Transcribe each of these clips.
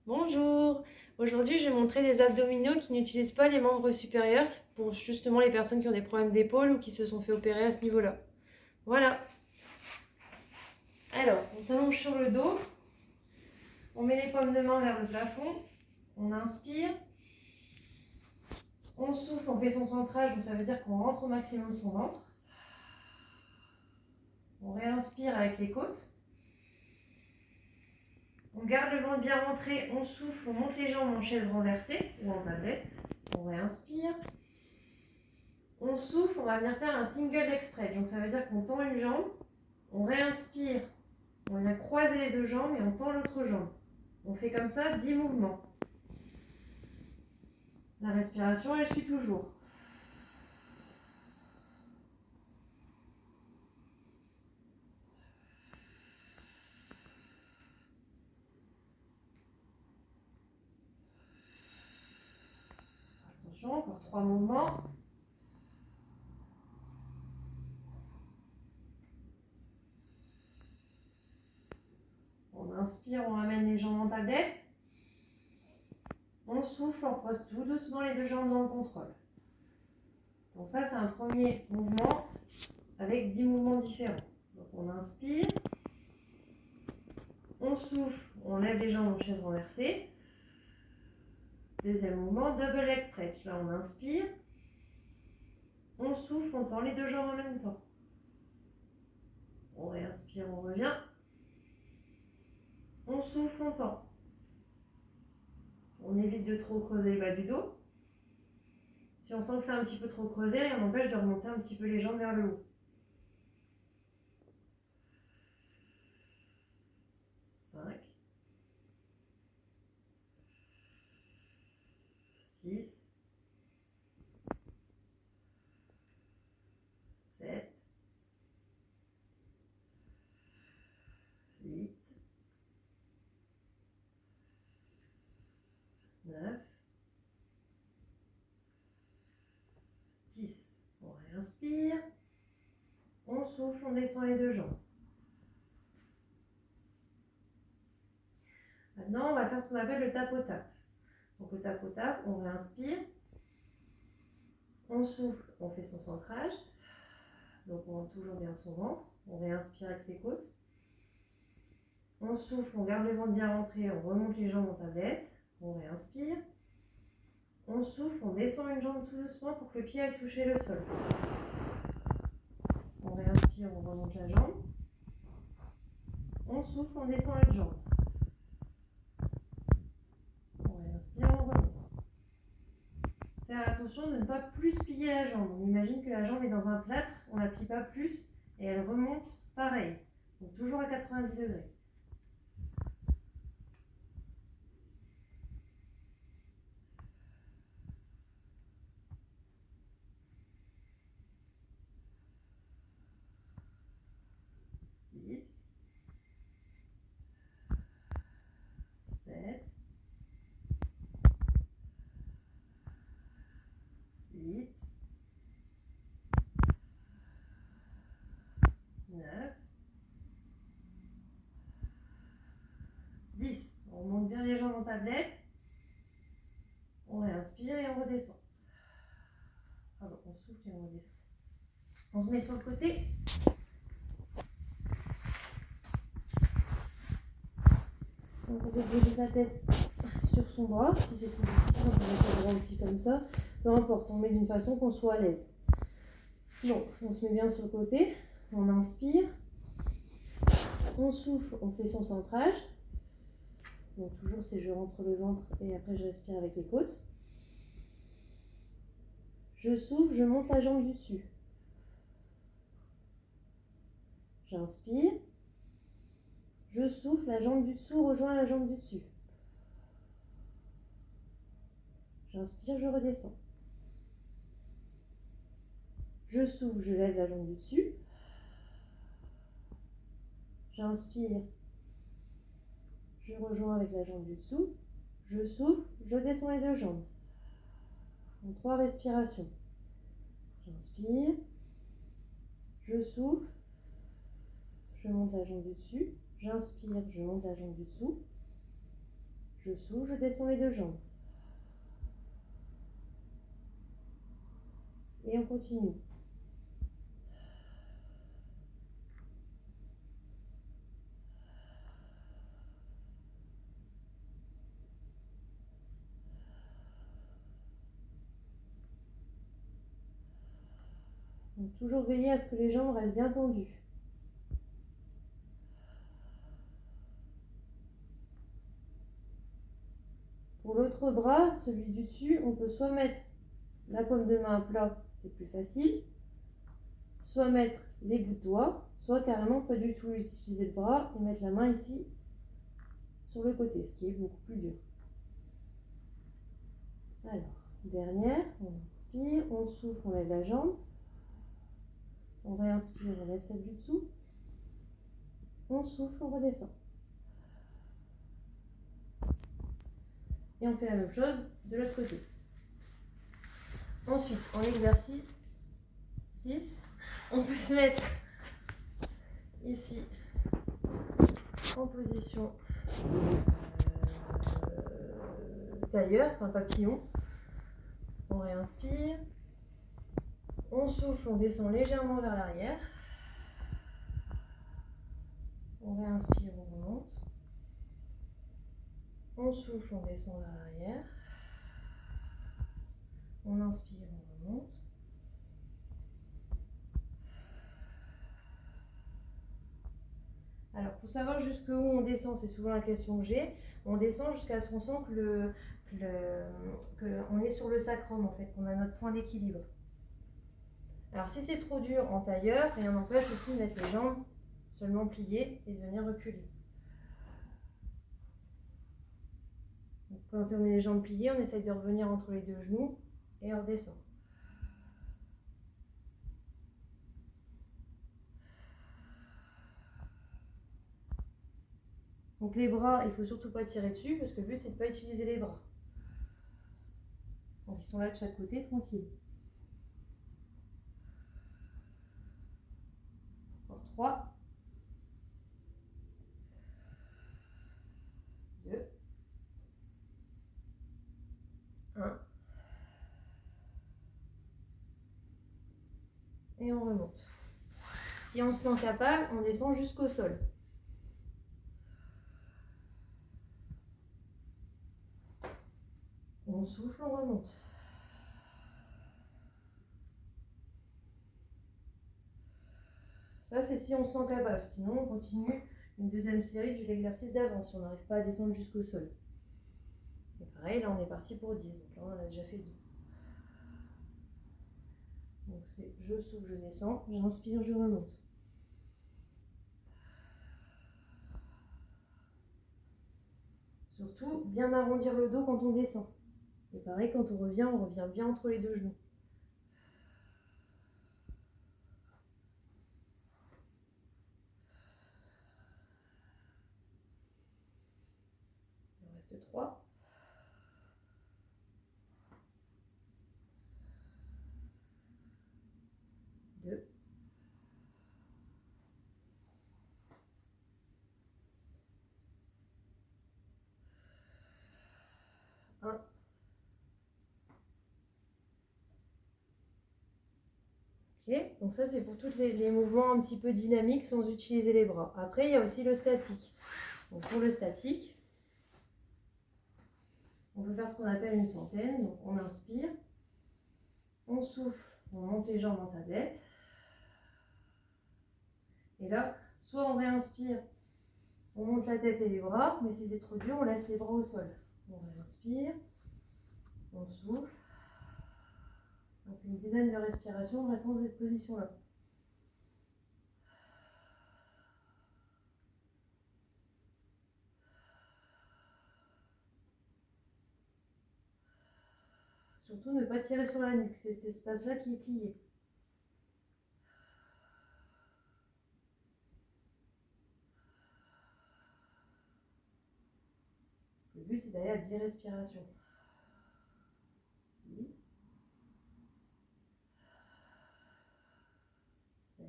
Bonjour! Aujourd'hui, je vais montrer des abdominaux qui n'utilisent pas les membres supérieurs pour justement les personnes qui ont des problèmes d'épaule ou qui se sont fait opérer à ce niveau-là. Voilà. Alors, on s'allonge sur le dos, on met les paumes de main vers le plafond, on inspire, on souffle, on fait son centrage, donc ça veut dire qu'on rentre au maximum son ventre. On réinspire avec les côtes. On garde le ventre bien rentré, on souffle, on monte les jambes en chaise renversée ou en tablette. On réinspire. On souffle, on va venir faire un single leg stretch. Donc ça veut dire qu'on tend une jambe, on réinspire, on vient croiser les deux jambes et on tend l'autre jambe. On fait comme ça 10 mouvements. La respiration, elle suit toujours. Attention, encore 3 mouvements. On inspire, on ramène les jambes en tablette. On souffle, on pose tout doucement les deux jambes dans le contrôle. Donc ça, c'est un premier mouvement avec 10 mouvements différents. Donc on inspire, on souffle, on lève les jambes en chaise renversée. Deuxième mouvement, double leg stretch. Là, on inspire, on souffle, on tend les deux jambes en même temps. On réinspire, on revient. On souffle, on tend. On évite de trop creuser le bas du dos. Si on sent que c'est un petit peu trop creusé, on empêche de remonter un petit peu les jambes vers le haut. 5, 6, 7, 8, 9, 10. On réinspire. On souffle, on descend les deux jambes. Maintenant, on va faire ce qu'on appelle le tap au tap. Donc le tap au tap, on réinspire. On souffle, on fait son centrage. Donc on rentre toujours bien son ventre. On réinspire avec ses côtes. On souffle, on garde le ventre bien rentré, on remonte les jambes en tablette. On réinspire. On souffle, on descend une jambe tout doucement pour que le pied aille toucher le sol. On réinspire, on remonte la jambe. On souffle, on descend l'autre jambe. On réinspire, on remonte. Faire attention de ne pas plus plier la jambe. On imagine que la jambe est dans un plâtre, on ne la plie pas plus et elle remonte pareil. Donc toujours à 90 degrés. Six, 7, 8, 9, 10. On monte bien les jambes en tablette. On réinspire et on redescend. Pardon, on souffle et on redescend. On se met sur le côté. Donc on peut poser sa tête sur son bras. Si c'est trop difficile, on peut mettre le bras aussi comme ça. Peu importe, on met d'une façon qu'on soit à l'aise. Donc on se met bien sur le côté. On inspire. On souffle, on fait son centrage. Donc toujours c'est je rentre le ventre et après je respire avec les côtes. Je souffle, je monte la jambe du dessus. J'inspire. Je souffle, la jambe du dessous rejoint la jambe du dessus. J'inspire, je redescends. Je souffle, je lève la jambe du dessus. J'inspire. Je rejoins avec la jambe du dessous. Je souffle, je descends les deux jambes. En 3 respirations. J'inspire. Je souffle. Je monte la jambe du dessus. J'inspire, je monte la jambe du dessous. Je souffle, je descends les deux jambes. Et on continue. Donc, toujours veiller à ce que les jambes restent bien tendues. Pour l'autre bras, celui du dessus, on peut soit mettre la paume de main à plat, c'est plus facile, soit mettre les bouts de doigts, soit carrément pas du tout utiliser le bras et mettre la main ici sur le côté, ce qui est beaucoup plus dur. Alors, dernière, on inspire, on souffle, on lève la jambe. On réinspire, on lève celle du dessous. On souffle, on redescend. Et on fait la même chose de l'autre côté. Ensuite, en exercice 6, on peut se mettre ici en position tailleur, enfin papillon. On réinspire. On souffle, on descend légèrement vers l'arrière. On réinspire, on remonte. On souffle, on descend vers l'arrière. On inspire, on remonte. Alors, pour savoir jusqu'où on descend, c'est souvent la question que j'ai. On descend jusqu'à ce qu'on sent qu'on est sur le sacrum, en fait, qu'on a notre point d'équilibre. Alors, si c'est trop dur en tailleur, rien n'empêche aussi de mettre les jambes seulement pliées et de venir reculer. Donc, quand on met les jambes pliées, on essaye de revenir entre les deux genoux et on redescend. Donc les bras, il ne faut surtout pas tirer dessus parce que le but c'est de ne pas utiliser les bras. Donc ils sont là de chaque côté, tranquille. Encore 3, 2, 1. Et on remonte. Si on se sent capable, on descend jusqu'au sol. On souffle, on remonte. Ça, c'est si on se sent capable. Sinon, on continue une deuxième série de l'exercice d'avant si on n'arrive pas à descendre jusqu'au sol. Et pareil, là, on est parti pour 10. Donc là, on a déjà fait 2. Donc c'est je souffle, je descends, j'inspire, je remonte. Surtout, bien arrondir le dos quand on descend. Et pareil, quand on revient bien entre les deux genoux. Il en reste 3. 2. 1. Ok, donc ça c'est pour tous les mouvements un petit peu dynamiques sans utiliser les bras. Après, il y a aussi le statique. Donc pour le statique, on peut faire ce qu'on appelle une centaine. Donc on inspire, on souffle, on monte les jambes en tablette. Et là, soit on réinspire, on monte la tête et les bras, mais si c'est trop dur, on laisse les bras au sol. On réinspire, on souffle. On fait une dizaine de respirations en restant dans cette position-là. Surtout ne pas tirer sur la nuque, c'est cet espace-là qui est plié. Le but c'est d'aller à 10 respirations. 6, 7,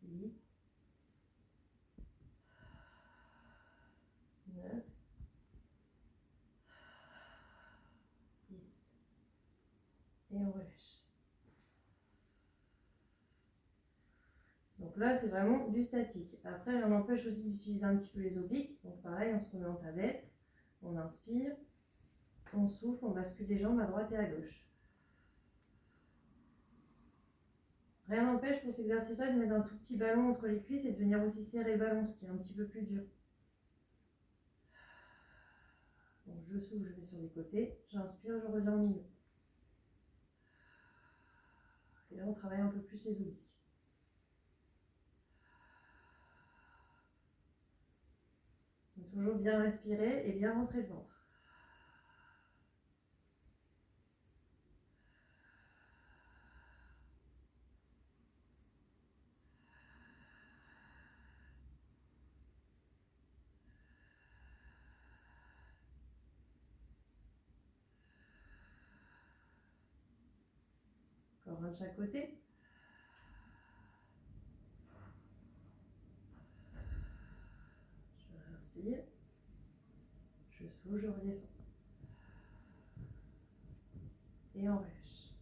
8, Donc là, c'est vraiment du statique. Après, on empêche aussi d'utiliser un petit peu les obliques. Donc pareil, on se remet en tablette, on inspire, on souffle, on bascule les jambes à droite et à gauche. Rien n'empêche pour cet exercice-là de mettre un tout petit ballon entre les cuisses et de venir aussi serrer le ballon, ce qui est un petit peu plus dur. Donc je souffle, je vais sur les côtés, j'inspire, je reviens au milieu. Et là, on travaille un peu plus les obliques. Donc, toujours bien respirer et bien rentrer le ventre. Encore un de chaque côté. Je respire. Je souffle, je redescends. Et on relâche.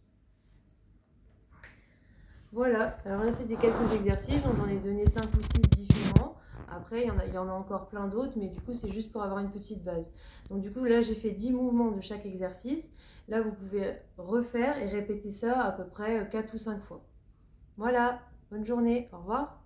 Voilà, alors là c'était quelques exercices, donc j'en ai donné 5 ou 6 différents. Après il y en a encore plein d'autres, mais du coup c'est juste pour avoir une petite base. Donc du coup là j'ai fait 10 mouvements de chaque exercice. Là vous pouvez refaire et répéter ça à peu près 4 ou 5 fois. Voilà, bonne journée, au revoir.